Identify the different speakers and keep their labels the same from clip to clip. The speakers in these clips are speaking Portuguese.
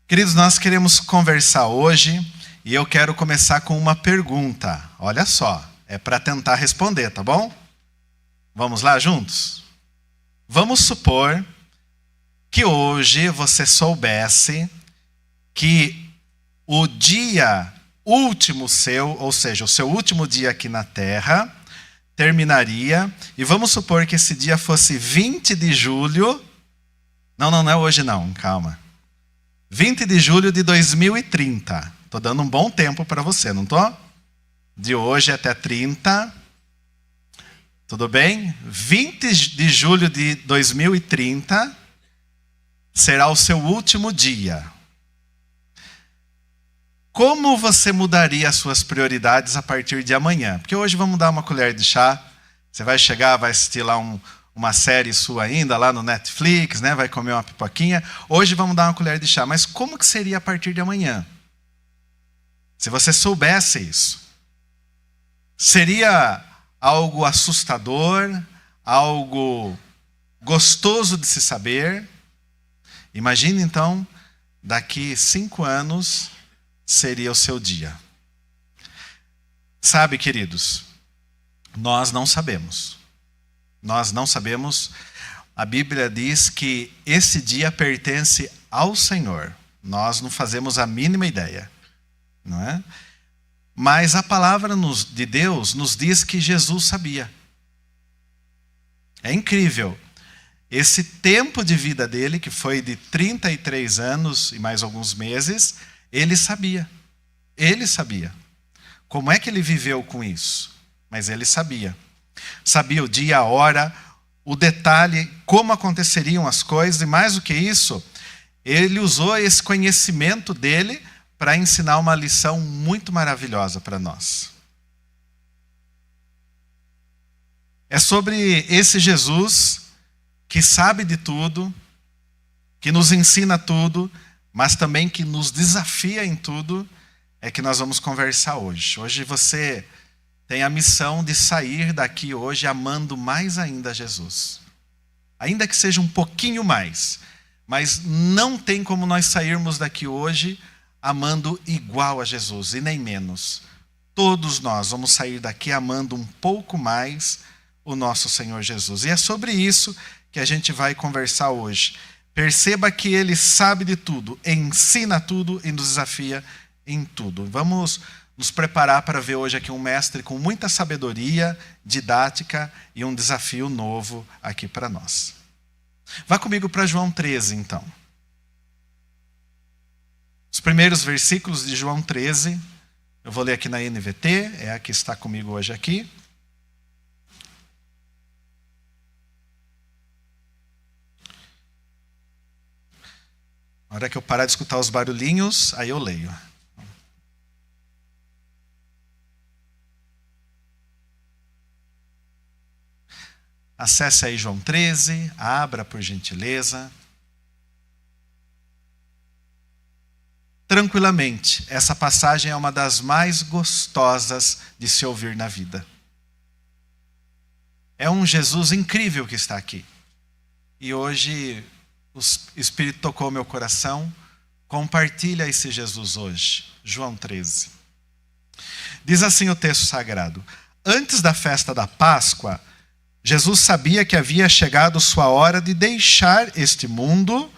Speaker 1: Queridos, nós queremos conversar hoje e eu quero começar com uma pergunta. Olha só, é para tentar responder, tá bom? Vamos lá juntos? Vamos supor que hoje você soubesse que o dia último seu, ou seja, o seu último dia aqui na Terra, terminaria, e vamos supor que esse dia fosse 20 de julho, não é hoje não, calma. 20 de julho de 2030. Estou dando um bom tempo para você, não estou? De hoje até 30. Tudo bem? 20 de julho de 2030 será o seu último dia. Como você mudaria as suas prioridades a partir de amanhã? Porque hoje vamos dar uma colher de chá. Você vai chegar, vai assistir lá uma série sua ainda, lá no Netflix, né? Vai comer uma pipoquinha. Hoje vamos dar uma colher de chá. Mas como que seria a partir de amanhã? Se você soubesse isso. Seria algo assustador, algo gostoso de se saber. Imagine então, daqui 5 anos seria o seu dia. Sabe, queridos, nós não sabemos. Nós não sabemos. A Bíblia diz que esse dia pertence ao Senhor. Nós não fazemos a mínima ideia, não é? Mas a palavra de Deus nos diz que Jesus sabia. É incrível. Esse tempo de vida dele, que foi de 33 anos e mais alguns meses, ele sabia. Ele sabia. Como é que ele viveu com isso? Mas ele sabia. Sabia o dia, a hora, o detalhe, como aconteceriam as coisas, e mais do que isso, ele usou esse conhecimento dele para ensinar uma lição muito maravilhosa para nós. É sobre esse Jesus que sabe de tudo, que nos ensina tudo, mas também que nos desafia em tudo, é que nós vamos conversar hoje. Hoje você tem a missão de sair daqui hoje amando mais ainda Jesus. Ainda que seja um pouquinho mais. Mas não tem como nós sairmos daqui hoje amando igual a Jesus, e nem menos. Todos nós vamos sair daqui amando um pouco mais o nosso Senhor Jesus. E é sobre isso que a gente vai conversar hoje. Perceba que Ele sabe de tudo, ensina tudo e nos desafia em tudo. Vamos nos preparar para ver hoje aqui um mestre com muita sabedoria, didática e um desafio novo aqui para nós. Vá comigo para João 13, então. Os primeiros versículos de João 13, eu vou ler aqui na NVT, é a que está comigo hoje aqui. Na hora que eu parar de escutar os barulhinhos, aí eu leio. Acesse aí João 13, abra por gentileza. Tranquilamente, essa passagem é uma das mais gostosas de se ouvir na vida. É um Jesus incrível que está aqui. E hoje o Espírito tocou meu coração. Compartilha esse Jesus hoje. João 13. Diz assim o texto sagrado: antes da festa da Páscoa, Jesus sabia que havia chegado sua hora de deixar este mundo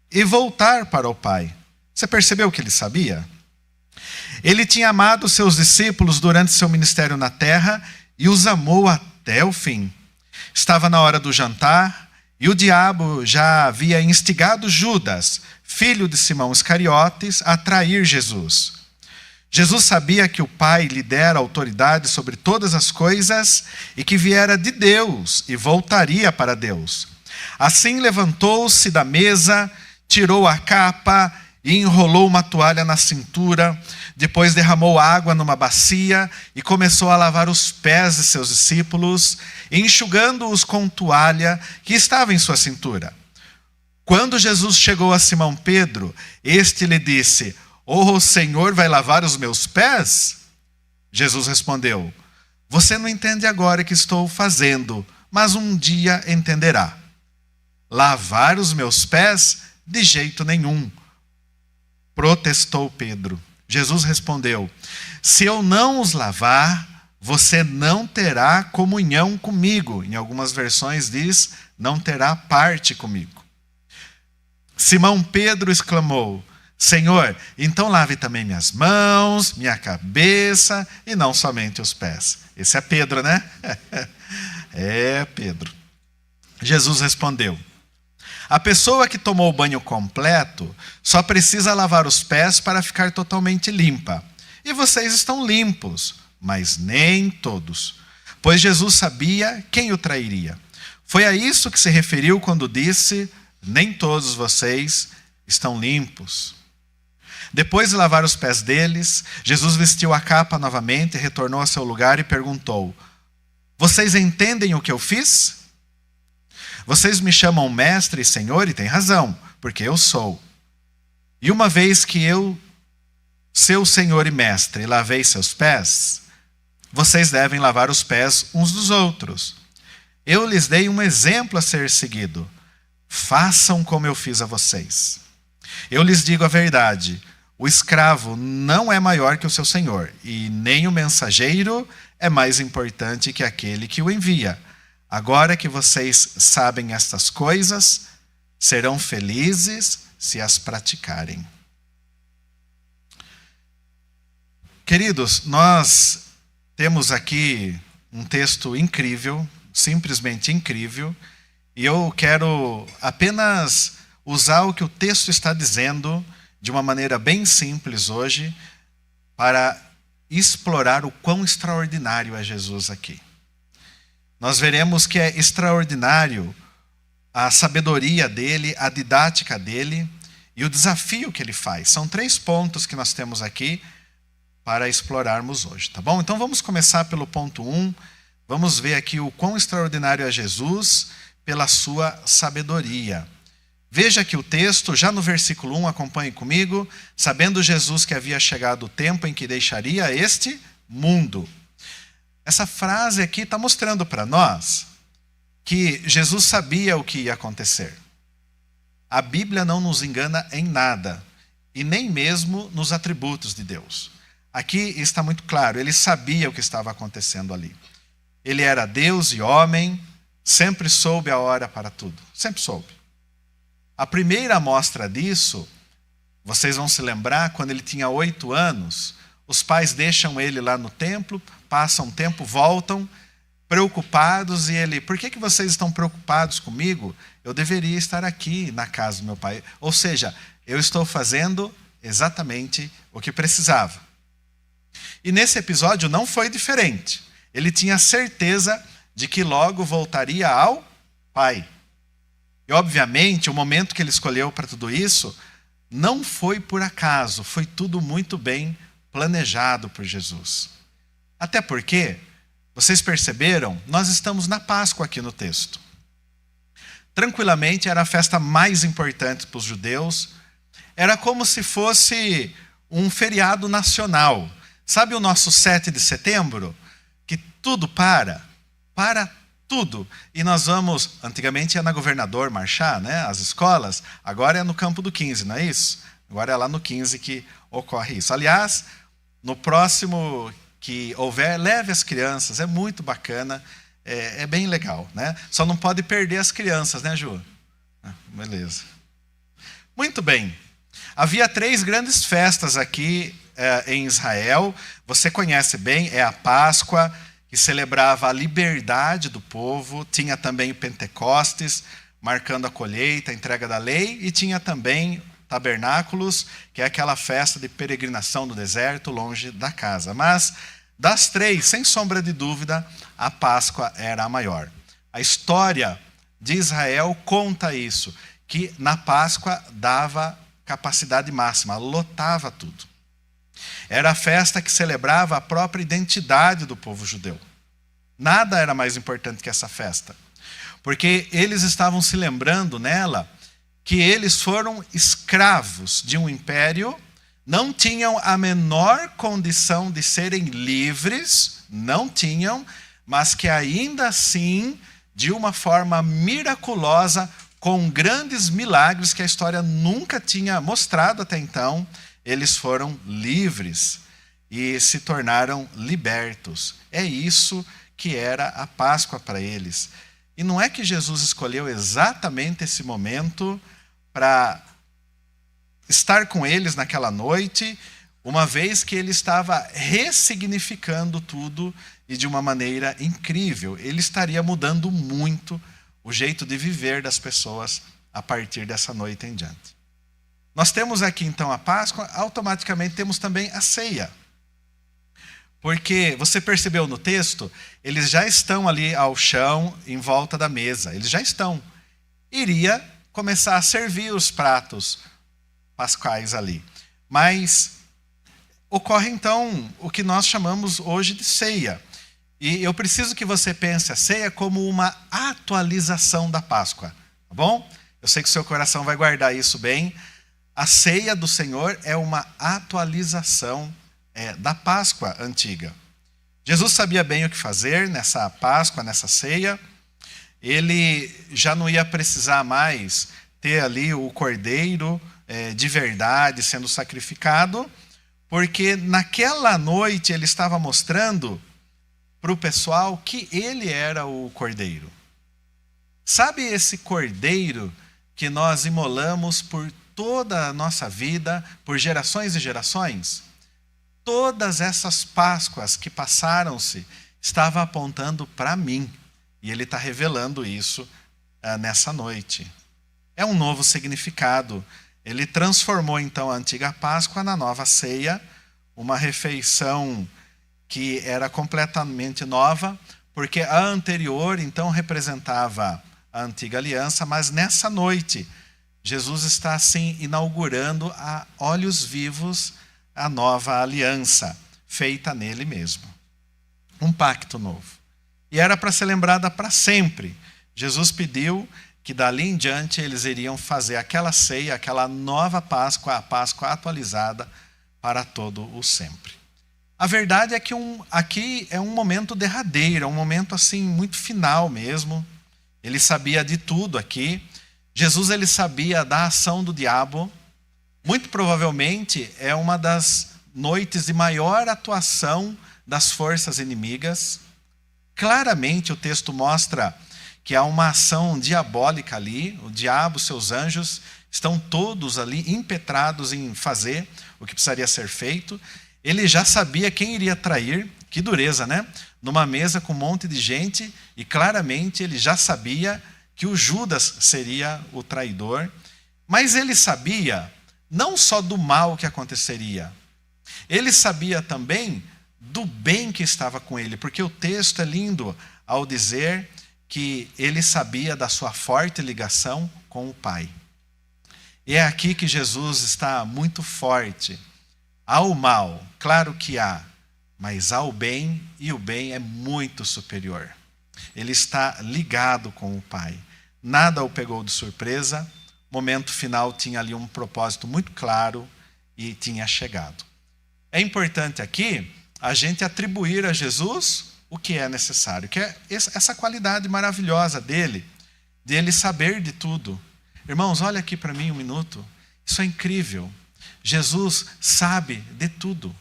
Speaker 1: e voltar para o Pai. Você percebeu o que ele sabia? Ele tinha amado seus discípulos durante seu ministério na terra e os amou até o fim. Estava na hora do jantar e o diabo já havia instigado Judas, filho de Simão Iscariotes, a trair Jesus. Jesus sabia que o Pai lhe dera autoridade sobre todas as coisas e que viera de Deus e voltaria para Deus. Assim levantou-se da mesa, tirou a capa e enrolou uma toalha na cintura. Depois derramou água numa bacia e começou a lavar os pés de seus discípulos, enxugando-os com toalha que estava em sua cintura. Quando Jesus chegou a Simão Pedro, este lhe disse: "O Senhor vai lavar os meus pés?" Jesus respondeu: Você não entende agora que estou fazendo, mas um dia entenderá. Lavar os meus pés? De jeito nenhum, protestou Pedro. Jesus respondeu: se eu não os lavar, você não terá comunhão comigo. Em algumas versões diz, não terá parte comigo. Simão Pedro exclamou: Senhor, então lave também minhas mãos, minha cabeça e não somente os pés. Esse é Pedro, né? É Pedro. Jesus respondeu: a pessoa que tomou o banho completo só precisa lavar os pés para ficar totalmente limpa. E vocês estão limpos, mas nem todos. Pois Jesus sabia quem o trairia. Foi a isso que se referiu quando disse: nem todos vocês estão limpos. Depois de lavar os pés deles, Jesus vestiu a capa novamente, retornou a seu lugar e perguntou: vocês entendem o que eu fiz? Vocês me chamam mestre e senhor, e têm razão, porque eu sou. E uma vez que eu, seu senhor e mestre, lavei seus pés, vocês devem lavar os pés uns dos outros. Eu lhes dei um exemplo a ser seguido. Façam como eu fiz a vocês. Eu lhes digo a verdade: o escravo não é maior que o seu senhor, e nem o mensageiro é mais importante que aquele que o envia. Agora que vocês sabem estas coisas, serão felizes se as praticarem. Queridos, nós temos aqui um texto incrível, simplesmente incrível, e eu quero apenas usar o que o texto está dizendo de uma maneira bem simples hoje, para explorar o quão extraordinário é Jesus aqui. Nós veremos que é extraordinário a sabedoria dele, a didática dele e o desafio que ele faz. São 3 pontos que nós temos aqui para explorarmos hoje, tá bom? Então vamos começar pelo ponto 1. Vamos ver aqui o quão extraordinário é Jesus pela sua sabedoria. Veja aqui o texto, já no versículo 1, acompanhe comigo. Sabendo Jesus que havia chegado o tempo em que deixaria este mundo. Essa frase aqui está mostrando para nós que Jesus sabia o que ia acontecer. A Bíblia não nos engana em nada, e nem mesmo nos atributos de Deus. Aqui está muito claro, ele sabia o que estava acontecendo ali. Ele era Deus e homem, sempre soube a hora para tudo, sempre soube. A primeira amostra disso, vocês vão se lembrar, quando ele tinha 8 anos, os pais deixam ele lá no templo, passam um tempo, voltam, preocupados, e ele: por que vocês estão preocupados comigo? Eu deveria estar aqui na casa do meu pai. Ou seja, eu estou fazendo exatamente o que precisava. E nesse episódio não foi diferente. Ele tinha certeza de que logo voltaria ao pai. E obviamente o momento que ele escolheu para tudo isso não foi por acaso, foi tudo muito bem planejado por Jesus. Até porque, vocês perceberam, nós estamos na Páscoa aqui no texto. Tranquilamente era a festa mais importante para os judeus. Era como se fosse um feriado nacional. Sabe o nosso 7 de setembro? Que tudo para tudo. E nós vamos, antigamente ia na Governador marchar, né? As escolas, agora é no Campo do 15, não é isso? Agora é lá no 15 que ocorre isso. Aliás, no próximo que houver, leve as crianças, é muito bacana, é bem legal, né? Só não pode perder as crianças, né, Ju? Beleza. Muito bem. Havia 3 grandes festas aqui em Israel. Você conhece bem, é a Páscoa, que celebrava a liberdade do povo. Tinha também o Pentecostes, marcando a colheita, a entrega da lei, e tinha também Tabernáculos, que é aquela festa de peregrinação no deserto, longe da casa. Mas das 3, sem sombra de dúvida, a Páscoa era a maior. A história de Israel conta isso, que na Páscoa dava capacidade máxima, lotava tudo. Era a festa que celebrava a própria identidade do povo judeu. Nada era mais importante que essa festa, porque eles estavam se lembrando nela que eles foram escravos de um império, não tinham a menor condição de serem livres não tinham, mas que ainda assim, de uma forma miraculosa, com grandes milagres que a história nunca tinha mostrado até então, eles foram livres e se tornaram libertos. É isso que era a Páscoa para eles. E não é que Jesus escolheu exatamente esse momento para estar com eles naquela noite, uma vez que ele estava ressignificando tudo e de uma maneira incrível. Ele estaria mudando muito o jeito de viver das pessoas a partir dessa noite em diante. Nós temos aqui então a Páscoa, automaticamente temos também a ceia. Porque você percebeu no texto, eles já estão ali ao chão, em volta da mesa. Eles já estão. Iria começar a servir os pratos pascais ali. Mas ocorre então o que nós chamamos hoje de ceia. E eu preciso que você pense a ceia como uma atualização da Páscoa. Tá bom? Eu sei que o seu coração vai guardar isso bem. A ceia do Senhor é uma atualização da Páscoa antiga. Jesus sabia bem o que fazer nessa Páscoa, nessa ceia. Ele já não ia precisar mais ter ali o cordeiro de verdade sendo sacrificado, porque naquela noite ele estava mostrando para o pessoal que ele era o cordeiro. Sabe esse cordeiro que nós imolamos por toda a nossa vida, por gerações e gerações? Todas essas Páscoas que passaram-se estavam apontando para mim. E ele está revelando isso nessa noite. É um novo significado. Ele transformou então a antiga Páscoa na nova ceia, uma refeição que era completamente nova, porque a anterior então representava a antiga aliança, mas nessa noite Jesus está assim inaugurando a olhos vivos a nova aliança, feita nele mesmo. Um pacto novo. E era para ser lembrada para sempre. Jesus pediu que dali em diante eles iriam fazer aquela ceia, aquela nova Páscoa, a Páscoa atualizada para todo o sempre. A verdade é que aqui é um momento derradeiro, é um momento assim muito final mesmo. Ele sabia de tudo aqui. Jesus ele sabia da ação do diabo. Muito provavelmente é uma das noites de maior atuação das forças inimigas. Claramente o texto mostra que há uma ação diabólica ali. O diabo, seus anjos, estão todos ali impetrados em fazer o que precisaria ser feito. Ele já sabia quem iria trair. Que dureza, né? Numa mesa com um monte de gente, e claramente ele já sabia que o Judas seria o traidor. Mas ele sabia não só do mal que aconteceria, ele sabia também do bem que estava com ele, porque o texto é lindo ao dizer que ele sabia da sua forte ligação com o Pai. E é aqui que Jesus está muito forte. Há o mal, claro que há, mas há o bem, e o bem é muito superior. Ele está ligado com o Pai. Nada o pegou de surpresa. Momento final tinha ali um propósito muito claro e tinha chegado. É importante aqui a gente atribuir a Jesus o que é necessário, que é essa qualidade maravilhosa dele, de ele saber de tudo. Irmãos, olha aqui para mim um minuto. Isso é incrível. Jesus sabe de tudo.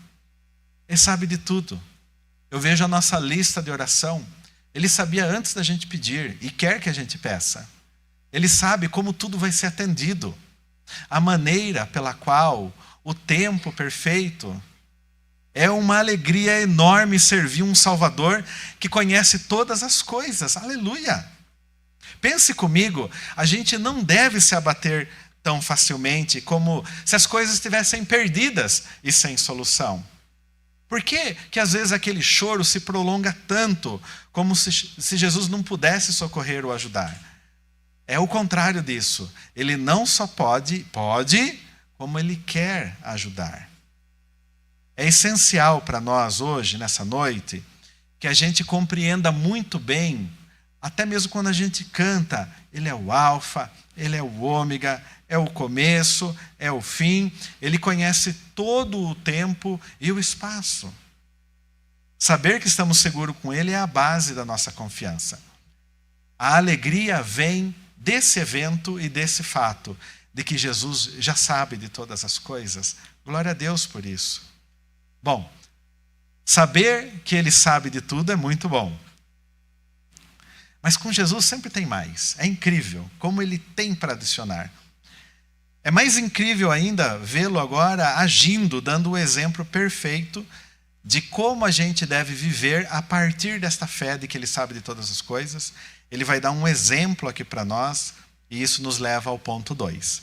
Speaker 1: Ele sabe de tudo. Eu vejo a nossa lista de oração. Ele sabia antes da gente pedir e quer que a gente peça. Ele sabe como tudo vai ser atendido. A maneira pela qual o tempo perfeito. É uma alegria enorme servir um Salvador que conhece todas as coisas. Aleluia! Pense comigo, a gente não deve se abater tão facilmente como se as coisas estivessem perdidas e sem solução. Por que às vezes aquele choro se prolonga tanto, como se Jesus não pudesse socorrer ou ajudar? É o contrário disso. Ele não só pode, como ele quer ajudar. É essencial para nós hoje, nessa noite, que a gente compreenda muito bem, até mesmo quando a gente canta, ele é o alfa, ele é o ômega, é o começo, é o fim. Ele conhece todo o tempo e o espaço. Saber que estamos seguros com Ele é a base da nossa confiança. A alegria vem desse evento e desse fato, de que Jesus já sabe de todas as coisas. Glória a Deus por isso. Bom, saber que Ele sabe de tudo é muito bom. Mas com Jesus sempre tem mais. É incrível como Ele tem para adicionar. É mais incrível ainda vê-lo agora agindo, dando o exemplo perfeito de como a gente deve viver a partir desta fé de que Ele sabe de todas as coisas. Ele vai dar um exemplo aqui para nós, e isso nos leva ao ponto 2.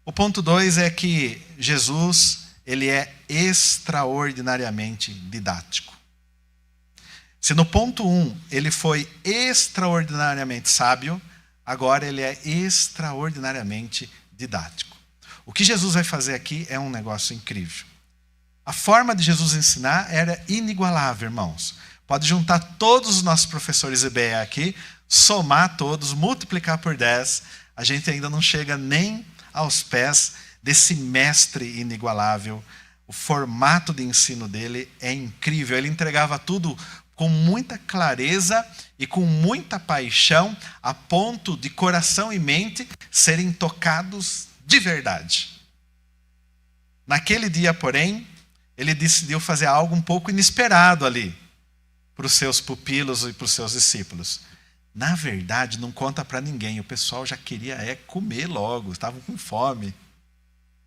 Speaker 1: O ponto 2 é que Jesus, ele é extraordinariamente didático. Se no ponto 1 ele foi extraordinariamente sábio, agora ele é extraordinariamente didático. O que Jesus vai fazer aqui é um negócio incrível. A forma de Jesus ensinar era inigualável, irmãos. Pode juntar todos os nossos professores EBE aqui, somar todos, multiplicar por 10. A gente ainda não chega nem aos pés desse mestre inigualável. O formato de ensino dele é incrível. Ele entregava tudo com muita clareza e com muita paixão, a ponto de coração e mente serem tocados de verdade. Naquele dia, porém, ele decidiu fazer algo um pouco inesperado ali para os seus pupilos e para os seus discípulos. Na verdade, não conta para ninguém. O pessoal já queria comer logo, estavam com fome.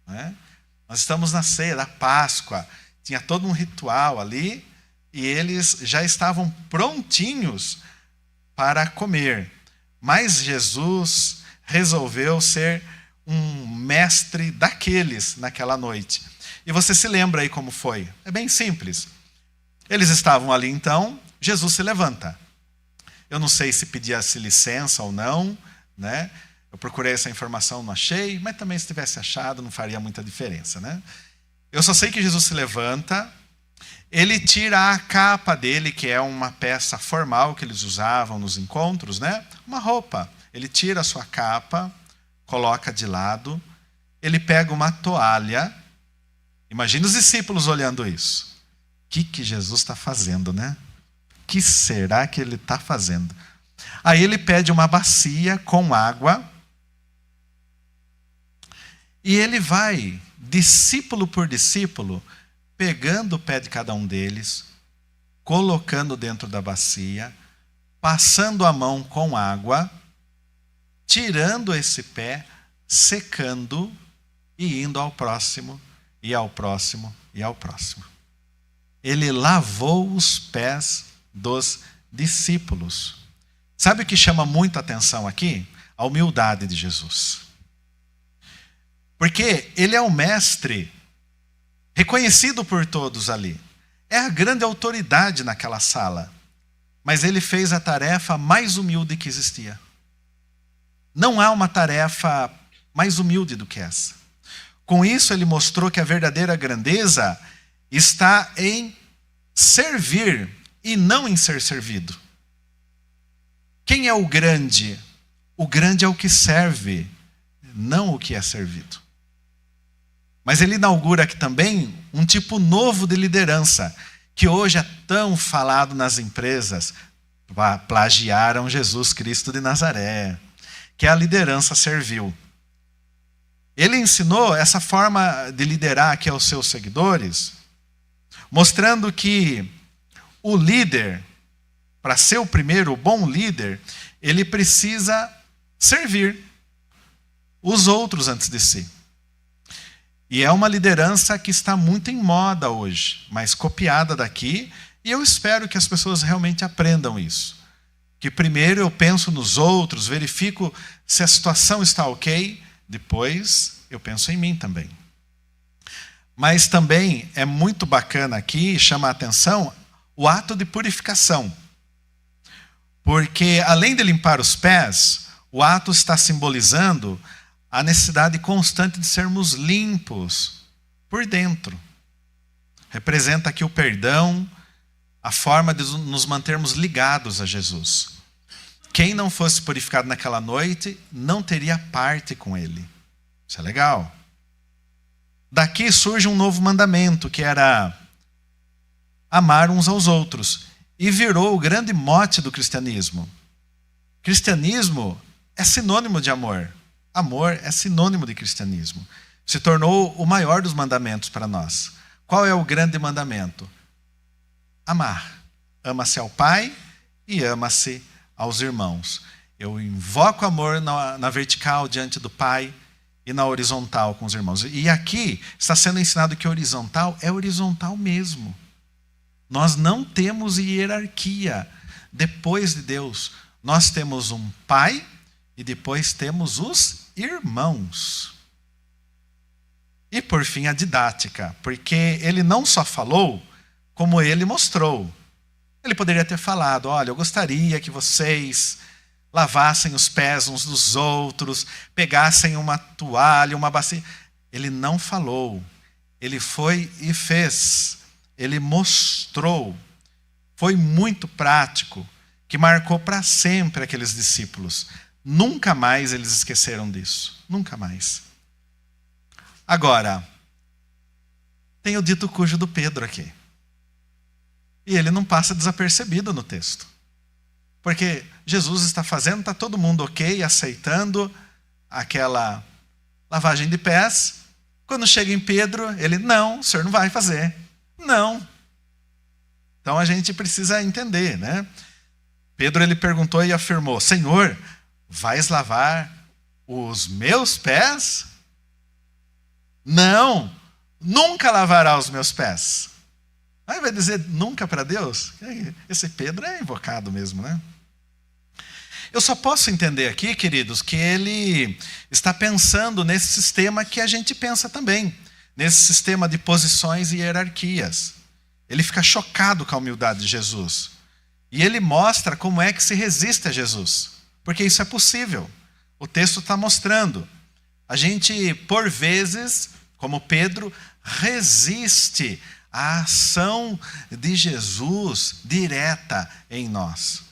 Speaker 1: Né? Nós estamos na ceia da Páscoa. Tinha todo um ritual ali e eles já estavam prontinhos para comer. Mas Jesus resolveu ser um mestre daqueles naquela noite. E você se lembra aí como foi? É bem simples. Eles estavam ali então, Jesus se levanta. Eu não sei se pedia-se licença ou não, né? Eu procurei essa informação, não achei, mas também se tivesse achado não faria muita diferença, né? Eu só sei que Jesus se levanta, ele tira a capa dele, que é uma peça formal que eles usavam nos encontros, né? Uma roupa. Ele tira a sua capa, coloca de lado, ele pega uma toalha. Imagina os discípulos olhando isso. O que Jesus está fazendo, né? O que será que ele está fazendo? Aí ele pede uma bacia com água e ele vai, discípulo por discípulo, pegando o pé de cada um deles, colocando dentro da bacia, passando a mão com água, tirando esse pé, secando e indo ao próximo, e ao próximo, e ao próximo. Ele lavou os pés dos discípulos. Sabe o que chama muita atenção aqui? A humildade de Jesus. Porque ele é o mestre reconhecido por todos ali. É a grande autoridade naquela sala. Mas ele fez a tarefa mais humilde que existia. Não há uma tarefa mais humilde do que essa. Com isso, ele mostrou que a verdadeira grandeza está em servir e não em ser servido. Quem é o grande? O grande é o que serve, não o que é servido. Mas ele inaugura aqui também um tipo novo de liderança, que hoje é tão falado nas empresas. Plagiaram Jesus Cristo de Nazaré, que é a liderança servil. Ele ensinou essa forma de liderar aqui aos seus seguidores, mostrando que o líder, para ser o primeiro, o bom líder, ele precisa servir os outros antes de si. E é uma liderança que está muito em moda hoje, mas copiada daqui, e eu espero que as pessoas realmente aprendam isso. Que primeiro eu penso nos outros, verifico se a situação está ok, depois eu penso em mim também. Mas também é muito bacana aqui, chama a atenção, o ato de purificação. Porque além de limpar os pés, o ato está simbolizando a necessidade constante de sermos limpos por dentro. Representa aqui o perdão, a forma de nos mantermos ligados a Jesus. Quem não fosse purificado naquela noite, não teria parte com ele. Isso é legal. Daqui surge um novo mandamento, que era amar uns aos outros. E virou o grande mote do cristianismo. Cristianismo é sinônimo de amor. Amor é sinônimo de cristianismo. Se tornou o maior dos mandamentos para nós. Qual é o grande mandamento? Amar. Ama-se ao Pai e ama-se aos irmãos. Eu invoco amor na vertical diante do Pai e na horizontal com os irmãos. E aqui está sendo ensinado que horizontal é horizontal mesmo. Nós não temos hierarquia. Depois de Deus, nós temos um Pai e depois temos os irmãos. E por fim a didática, porque ele não só falou, como ele mostrou. Ele poderia ter falado, olha, eu gostaria que vocês lavassem os pés uns dos outros, pegassem uma toalha, uma bacia. Ele não falou. Ele foi e fez. Ele mostrou. Foi muito prático, que marcou para sempre aqueles discípulos. Nunca mais eles esqueceram disso. Nunca mais. Agora, tem o dito cujo do Pedro aqui. E ele não passa desapercebido no texto. Porque Jesus está fazendo, está todo mundo ok, aceitando aquela lavagem de pés. Quando chega em Pedro, ele, não, o senhor não vai fazer. Não. Então a gente precisa entender, né? Pedro, ele perguntou e afirmou, Senhor, vais lavar os meus pés? Não, nunca lavará os meus pés. Aí vai dizer nunca para Deus? Esse Pedro é invocado mesmo, né? Eu só posso entender aqui, queridos, que ele está pensando nesse sistema que a gente pensa também. Nesse sistema de posições e hierarquias. Ele fica chocado com a humildade de Jesus. E ele mostra como é que se resiste a Jesus. Porque isso é possível. O texto está mostrando. A gente, por vezes, como Pedro, resiste à ação de Jesus direta em nós.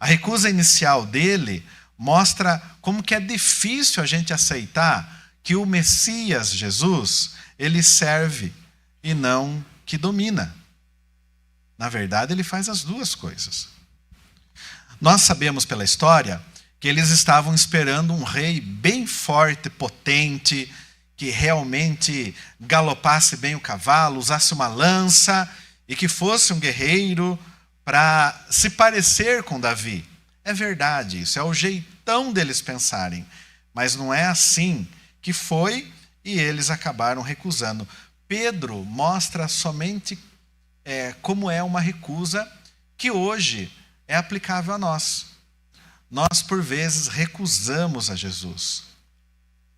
Speaker 1: A recusa inicial dele mostra como que é difícil a gente aceitar que o Messias, Jesus, ele serve e não que domina. Na verdade, ele faz as duas coisas. Nós sabemos pela história que eles estavam esperando um rei bem forte, potente, que realmente galopasse bem o cavalo, usasse uma lança e que fosse um guerreiro para se parecer com Davi. É verdade, isso é o jeitão deles pensarem. Mas não é assim que foi e eles acabaram recusando. Pedro mostra somente como é uma recusa que hoje é aplicável a nós. Nós, por vezes, recusamos a Jesus.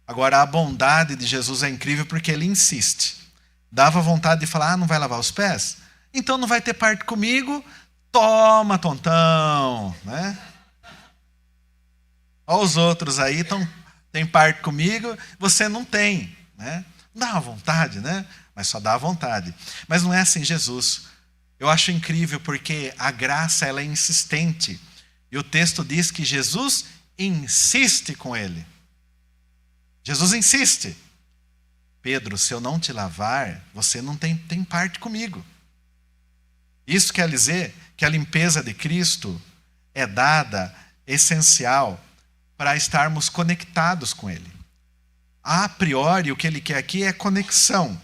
Speaker 1: Agora, a bondade de Jesus é incrível porque ele insiste. Dava vontade de falar, não vai lavar os pés? Então não vai ter parte comigo? Toma, tontão, né? Olha os outros aí, tem parte comigo, você não tem, né? Dá uma vontade, né? Mas só dá a vontade. Mas não é assim, Jesus. Eu acho incrível porque a graça ela é insistente. E o texto diz que Jesus insiste com ele. Jesus insiste. Pedro, se eu não te lavar, você não tem parte comigo. Isso quer dizer que a limpeza de Cristo é dada, essencial, para estarmos conectados com Ele. A priori, o que Ele quer aqui é conexão.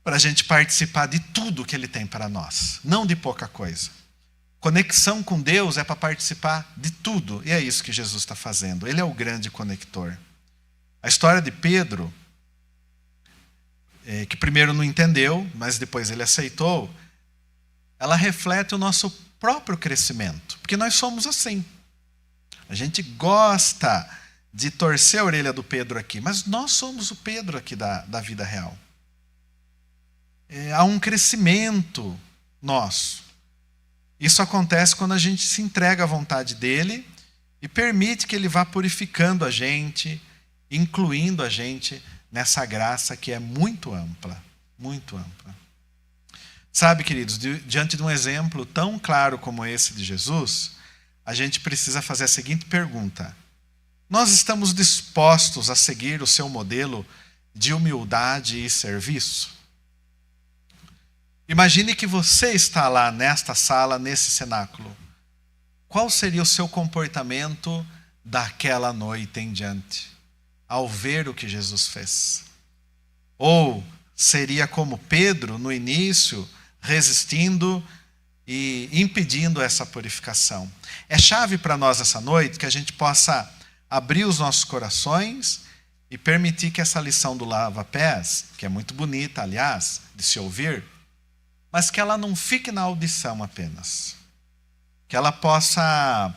Speaker 1: Para a gente participar de tudo que Ele tem para nós. Não de pouca coisa. Conexão com Deus é para participar de tudo. E é isso que Jesus está fazendo. Ele é o grande conector. A história de Pedro, que primeiro não entendeu, mas depois ele aceitou, ela reflete o nosso próprio crescimento. Porque nós somos assim. A gente gosta de torcer a orelha do Pedro aqui, mas nós somos o Pedro aqui da vida real. Há um crescimento nosso. Isso acontece quando a gente se entrega à vontade dele e permite que ele vá purificando a gente, incluindo a gente nessa graça que é muito ampla, muito ampla. Sabe, queridos, diante de um exemplo tão claro como esse de Jesus, a gente precisa fazer a seguinte pergunta: nós estamos dispostos a seguir o seu modelo de humildade e serviço? Imagine que você está lá nesta sala, nesse cenáculo. Qual seria o seu comportamento daquela noite em diante, ao ver o que Jesus fez? Ou seria como Pedro no início, resistindo e impedindo essa purificação? É chave para nós essa noite que a gente possa abrir os nossos corações e permitir que essa lição do lava-pés, que é muito bonita, aliás, de se ouvir, mas que ela não fique na audição apenas. Que ela possa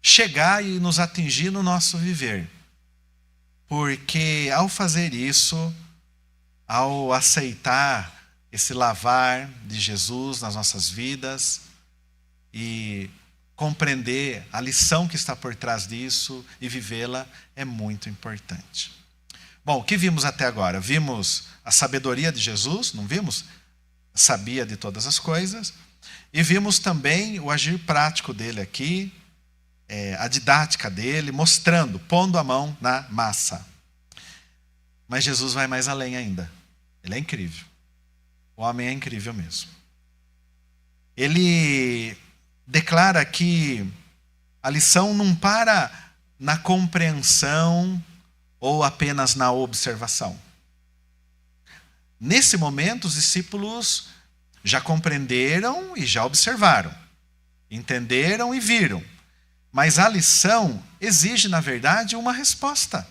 Speaker 1: chegar e nos atingir no nosso viver. Porque ao fazer isso, ao aceitar esse lavar de Jesus nas nossas vidas e compreender a lição que está por trás disso e vivê-la é muito importante. Bom, o que vimos até agora? Vimos a sabedoria de Jesus, não vimos? Sabia de todas as coisas. E vimos também o agir prático dele aqui, a didática dele, mostrando, pondo a mão na massa. Mas Jesus vai mais além ainda. Ele é incrível. O homem é incrível mesmo. Ele declara que a lição não para na compreensão ou apenas na observação. Nesse momento, os discípulos já compreenderam e já observaram, entenderam e viram. Mas a lição exige, na verdade, uma resposta.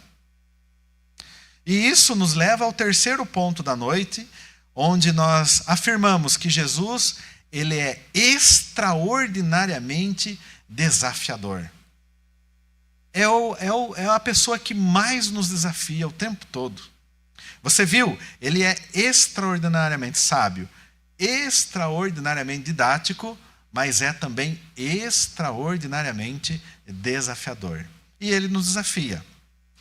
Speaker 1: E isso nos leva ao terceiro ponto da noite, onde nós afirmamos que Jesus, ele é extraordinariamente desafiador. É a pessoa que mais nos desafia o tempo todo. Você viu? Ele é extraordinariamente sábio, extraordinariamente didático, mas é também extraordinariamente desafiador. E ele nos desafia.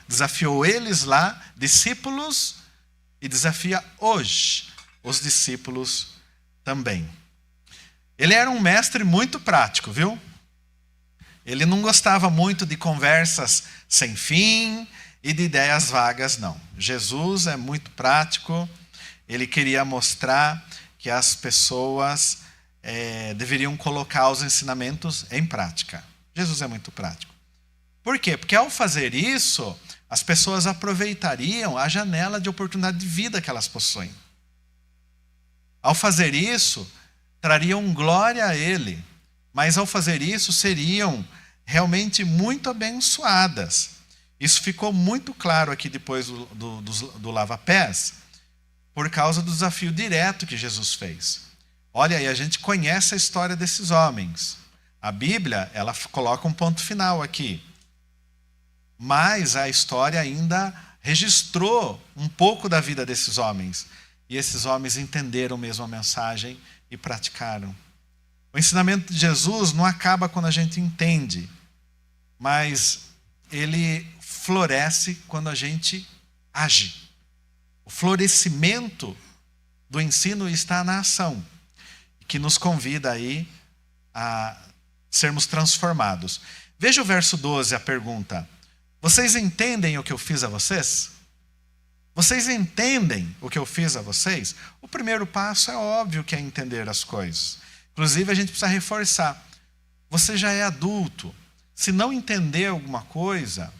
Speaker 1: Desafiou eles lá, discípulos, e desafia hoje os discípulos também. Ele era um mestre muito prático, viu? Ele não gostava muito de conversas sem fim e de ideias vagas, não. Jesus é muito prático. Ele queria mostrar que as pessoas deveriam colocar os ensinamentos em prática. Jesus é muito prático. Por quê? Porque ao fazer isso, as pessoas aproveitariam a janela de oportunidade de vida que elas possuem. Ao fazer isso, trariam glória a Ele, mas ao fazer isso, seriam realmente muito abençoadas. Isso ficou muito claro aqui depois do lava-pés, por causa do desafio direto que Jesus fez. Olha aí, a gente conhece a história desses homens. A Bíblia, ela coloca um ponto final aqui. Mas a história ainda registrou um pouco da vida desses homens. E esses homens entenderam mesmo a mensagem e praticaram. O ensinamento de Jesus não acaba quando a gente entende, mas ele floresce quando a gente age. O florescimento do ensino está na ação, que nos convida aí a sermos transformados. Veja o verso 12, a pergunta. Vocês entendem o que eu fiz a vocês? Vocês entendem o que eu fiz a vocês? O primeiro passo é óbvio que é entender as coisas. Inclusive, a gente precisa reforçar. Você já é adulto. Se não entender alguma coisa,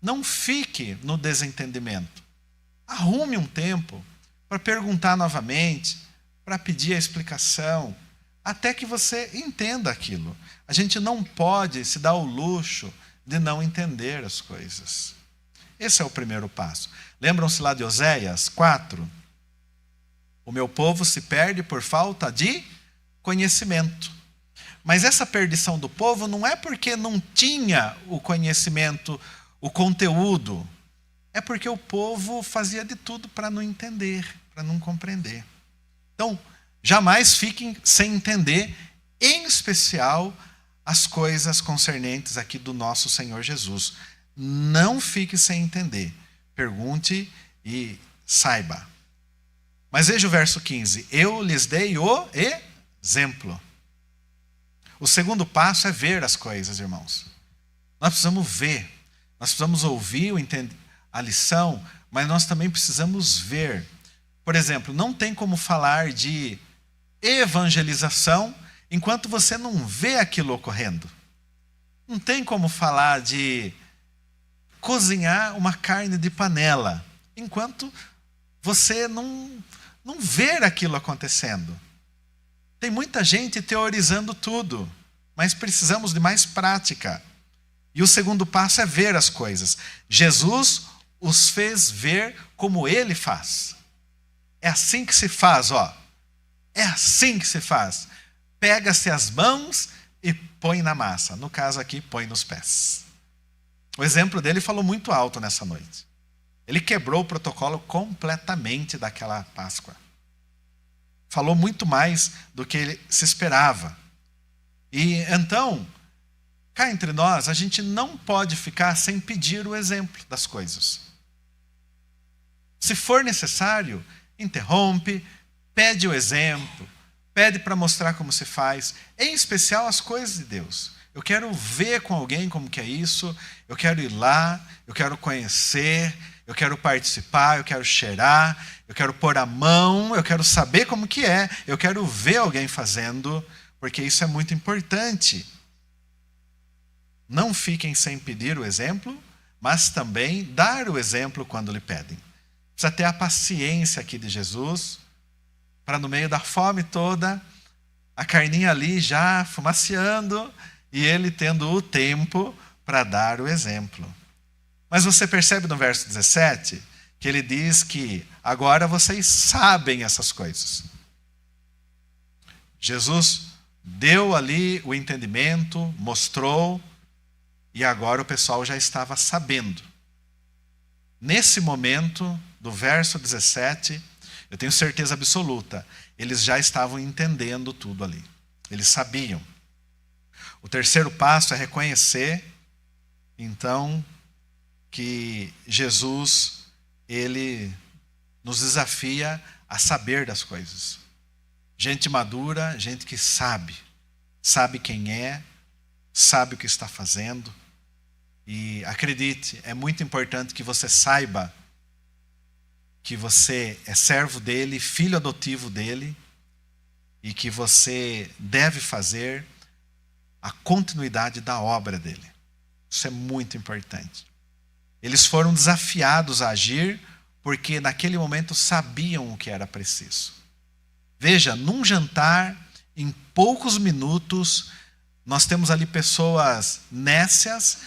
Speaker 1: não fique no desentendimento. Arrume um tempo para perguntar novamente, para pedir a explicação, até que você entenda aquilo. A gente não pode se dar o luxo de não entender as coisas. Esse é o primeiro passo. Lembram-se lá de Oséias 4? O meu povo se perde por falta de conhecimento. Mas essa perdição do povo não é porque não tinha o conhecimento, o conteúdo. É porque o povo fazia de tudo para não entender, para não compreender. Então, jamais fiquem sem entender, em especial, as coisas concernentes aqui do nosso Senhor Jesus. Não fique sem entender. Pergunte e saiba. Mas veja o verso 15. Eu lhes dei o exemplo. O segundo passo é ver as coisas, irmãos. Nós precisamos ver. Nós precisamos ouvir a lição, mas nós também precisamos ver. Por exemplo, não tem como falar de evangelização enquanto você não vê aquilo ocorrendo. Não tem como falar de cozinhar uma carne de panela enquanto você não ver aquilo acontecendo. Tem muita gente teorizando tudo, mas precisamos de mais prática. E o segundo passo é ver as coisas. Jesus os fez ver como ele faz. É assim que se faz, ó. É assim que se faz. Pega-se as mãos e põe na massa. No caso aqui, põe nos pés. O exemplo dele falou muito alto nessa noite. Ele quebrou o protocolo completamente daquela Páscoa. Falou muito mais do que ele se esperava. E então, cá entre nós, a gente não pode ficar sem pedir o exemplo das coisas. Se for necessário, interrompe, pede o exemplo, pede para mostrar como se faz, em especial as coisas de Deus. Eu quero ver com alguém como que é isso, eu quero ir lá, eu quero conhecer, eu quero participar, eu quero cheirar, eu quero pôr a mão, eu quero saber como que é, eu quero ver alguém fazendo, porque isso é muito importante. Não fiquem sem pedir o exemplo, mas também dar o exemplo quando lhe pedem. Precisa ter a paciência aqui de Jesus, para no meio da fome toda, a carninha ali já fumaciando, e ele tendo o tempo para dar o exemplo. Mas você percebe no verso 17, que ele diz que agora vocês sabem essas coisas. Jesus deu ali o entendimento, mostrou, e agora o pessoal já estava sabendo. Nesse momento, do verso 17, eu tenho certeza absoluta, eles já estavam entendendo tudo ali. Eles sabiam. O terceiro passo é reconhecer, então, que Jesus, ele nos desafia a saber das coisas. Gente madura, gente que sabe quem é, sabe o que está fazendo. E acredite, é muito importante que você saiba que você é servo dele, filho adotivo dele, e que você deve fazer a continuidade da obra dele. Isso é muito importante. Eles foram desafiados a agir, porque naquele momento sabiam o que era preciso. Veja, num jantar, em poucos minutos, nós temos ali pessoas nécias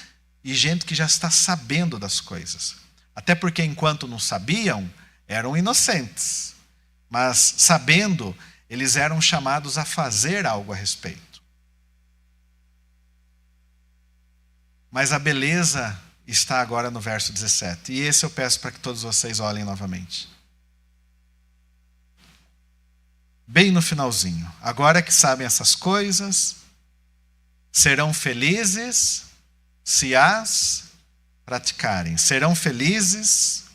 Speaker 1: e gente que já está sabendo das coisas. Até porque enquanto não sabiam, eram inocentes. Mas sabendo, eles eram chamados a fazer algo a respeito. Mas a beleza está agora no verso 17. E esse eu peço para que todos vocês olhem novamente. Bem no finalzinho. Agora que sabem essas coisas, serão felizes se as praticarem. Serão felizes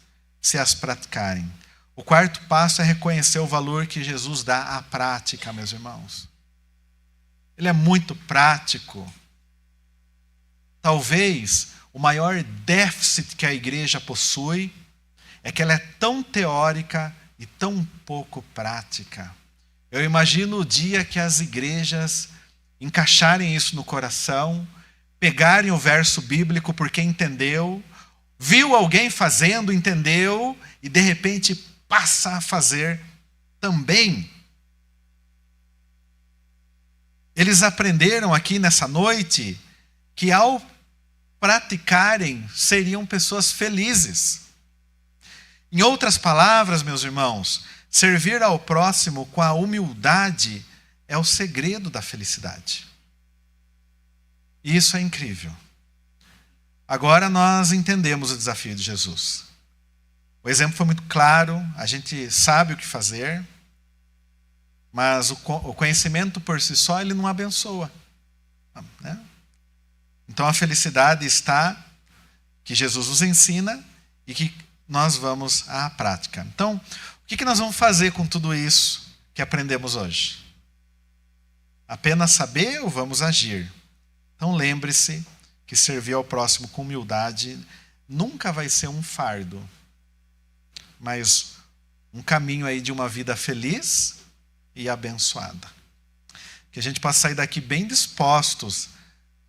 Speaker 1: se as praticarem. O quarto passo é reconhecer o valor que Jesus dá à prática, meus irmãos. Ele é muito prático. Talvez o maior déficit que a igreja possui é que ela é tão teórica e tão pouco prática. Eu imagino o dia que as igrejas encaixarem isso no coração, pegarem o verso bíblico porque entendeu, viu alguém fazendo, entendeu, e de repente passa a fazer também. Eles aprenderam aqui nessa noite que ao praticarem seriam pessoas felizes. Em outras palavras, meus irmãos, servir ao próximo com a humildade é o segredo da felicidade. E isso é incrível. Agora nós entendemos o desafio de Jesus. O exemplo foi muito claro, a gente sabe o que fazer, mas o conhecimento por si só ele não abençoa. Né? Então a felicidade está que Jesus nos ensina e que nós vamos à prática. Então, o que nós vamos fazer com tudo isso que aprendemos hoje? Apenas saber ou vamos agir? Então lembre-se que servir ao próximo com humildade nunca vai ser um fardo, mas um caminho aí de uma vida feliz e abençoada. Que a gente possa sair daqui bem dispostos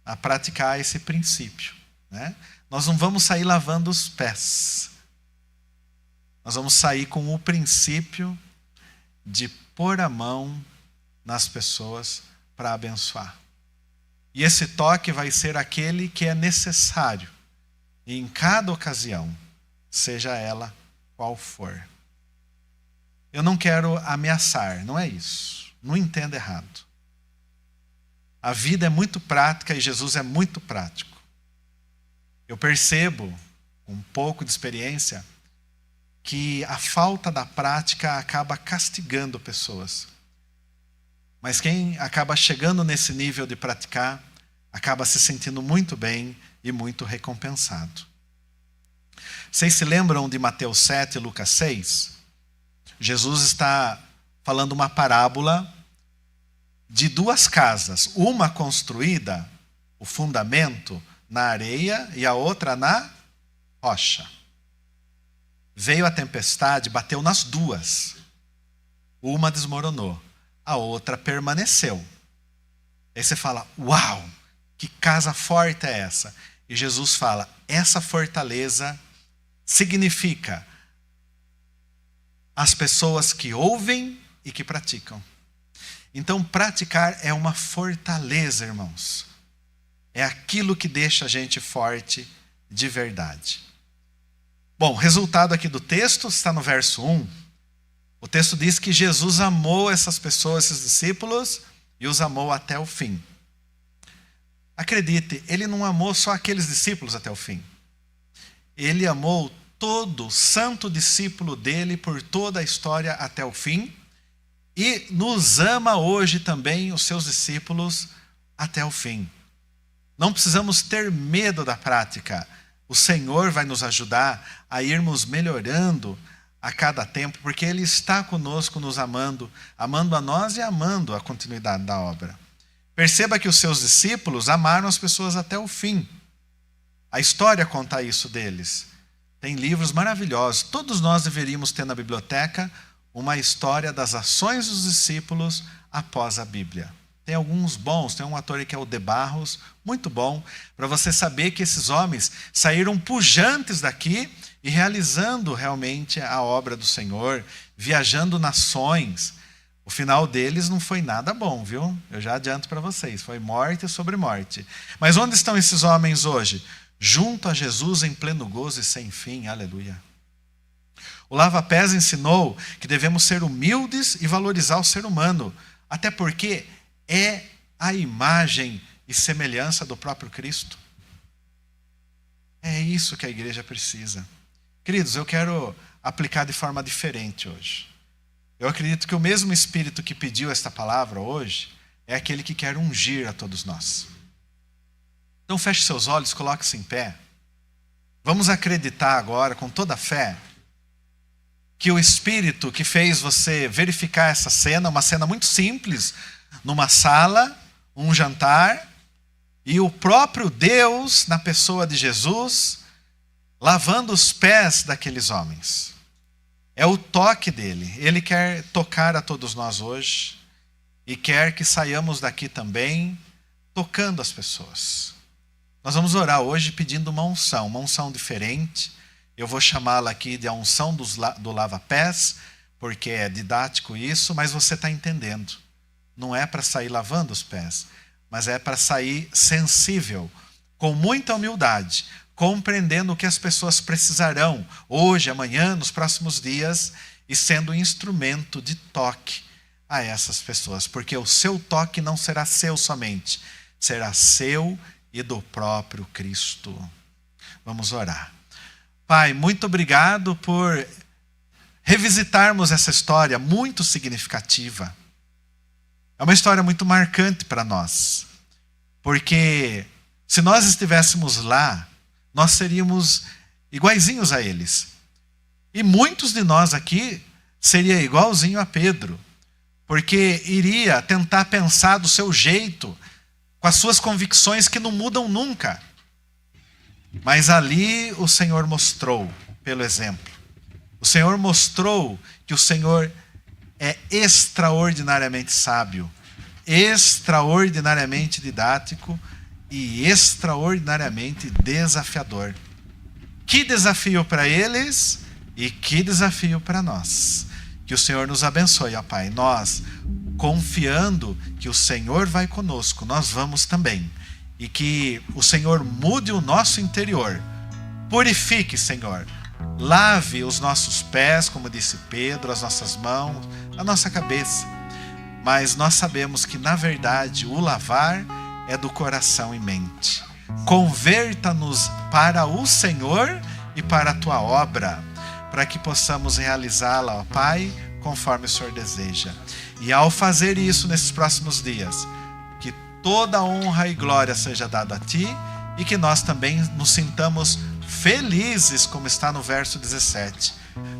Speaker 1: a praticar esse princípio, né? Nós não vamos sair lavando os pés. Nós vamos sair com o princípio de pôr a mão nas pessoas para abençoar. E esse toque vai ser aquele que é necessário em cada ocasião, seja ela qual for. Eu não quero ameaçar, não é isso. Não entenda errado. A vida é muito prática e Jesus é muito prático. Eu percebo, com um pouco de experiência, que a falta da prática acaba castigando pessoas. Mas quem acaba chegando nesse nível de praticar, acaba se sentindo muito bem e muito recompensado. Vocês se lembram de Mateus 7 e Lucas 6? Jesus está falando uma parábola de duas casas. Uma construída, o fundamento, na areia e a outra na rocha. Veio a tempestade, bateu nas duas. Uma desmoronou, a outra permaneceu. Aí você fala, uau, que casa forte é essa? E Jesus fala, essa fortaleza significa as pessoas que ouvem e que praticam. Então, praticar é uma fortaleza, irmãos. É aquilo que deixa a gente forte de verdade. Bom, resultado aqui do texto está no verso 1. O texto diz que Jesus amou essas pessoas, esses discípulos, e os amou até o fim. Acredite, ele não amou só aqueles discípulos até o fim. Ele amou todo santo discípulo dele por toda a história até o fim. E nos ama hoje também, os seus discípulos, até o fim. Não precisamos ter medo da prática. O Senhor vai nos ajudar a irmos melhorando a cada tempo, porque Ele está conosco, nos amando, amando a nós e amando a continuidade da obra. Perceba que os seus discípulos amaram as pessoas até o fim. A história conta isso deles. Tem livros maravilhosos. Todos nós deveríamos ter na biblioteca uma história das ações dos discípulos após a Bíblia. Tem alguns bons, tem um ator que é o De Barros, muito bom, para você saber que esses homens saíram pujantes daqui e realizando realmente a obra do Senhor, viajando nações. O final deles não foi nada bom, viu? Eu já adianto para vocês, foi morte sobre morte. Mas onde estão esses homens hoje? Junto a Jesus em pleno gozo e sem fim, aleluia. O Lava Pés ensinou que devemos ser humildes e valorizar o ser humano, até porque é a imagem e semelhança do próprio Cristo. É isso que a igreja precisa. Queridos, eu quero aplicar de forma diferente hoje. Eu acredito que o mesmo Espírito que pediu esta palavra hoje é aquele que quer ungir a todos nós. Então feche seus olhos, coloque-se em pé. Vamos acreditar agora com toda a fé que o Espírito que fez você verificar essa cena, uma cena muito simples, numa sala, um jantar, e o próprio Deus, na pessoa de Jesus, lavando os pés daqueles homens. É o toque dele. Ele quer tocar a todos nós hoje e quer que saiamos daqui também tocando as pessoas. Nós vamos orar hoje pedindo uma unção diferente. Eu vou chamá-la aqui de a unção do lava-pés, porque é didático isso, mas você está entendendo. Não é para sair lavando os pés, mas é para sair sensível, com muita humildade, compreendendo o que as pessoas precisarão hoje, amanhã, nos próximos dias, e sendo um instrumento de toque a essas pessoas, porque o seu toque não será seu somente, será seu e do próprio Cristo. Vamos orar. Pai, muito obrigado por revisitarmos essa história muito significativa. É uma história muito marcante para nós, porque se nós estivéssemos lá, nós seríamos iguaizinhos a eles. E muitos de nós aqui seria igualzinho a Pedro, porque iria tentar pensar do seu jeito, com as suas convicções que não mudam nunca. Mas ali o Senhor mostrou, pelo exemplo. O Senhor mostrou que o Senhor é extraordinariamente sábio, extraordinariamente didático e extraordinariamente desafiador. Que desafio para eles e que desafio para nós. Que o Senhor nos abençoe, ó Pai. Nós, confiando que o Senhor vai conosco, nós vamos também. E que o Senhor mude o nosso interior. Purifique, Senhor. Lave os nossos pés, como disse Pedro, as nossas mãos, a nossa cabeça. Mas nós sabemos que, na verdade, o lavar é do coração e mente. Converta-nos para o Senhor e para a Tua obra, para que possamos realizá-la, ó Pai, conforme o Senhor deseja. E ao fazer isso nesses próximos dias, que toda honra e glória seja dada a Ti e que nós também nos sintamos felizes, como está no verso 17.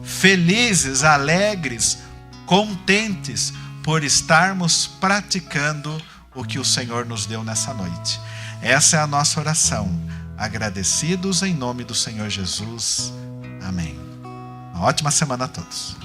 Speaker 1: Felizes, alegres, contentes por estarmos praticando o que o Senhor nos deu nessa noite. Essa é a nossa oração. Agradecidos em nome do Senhor Jesus. Amém. Uma ótima semana a todos.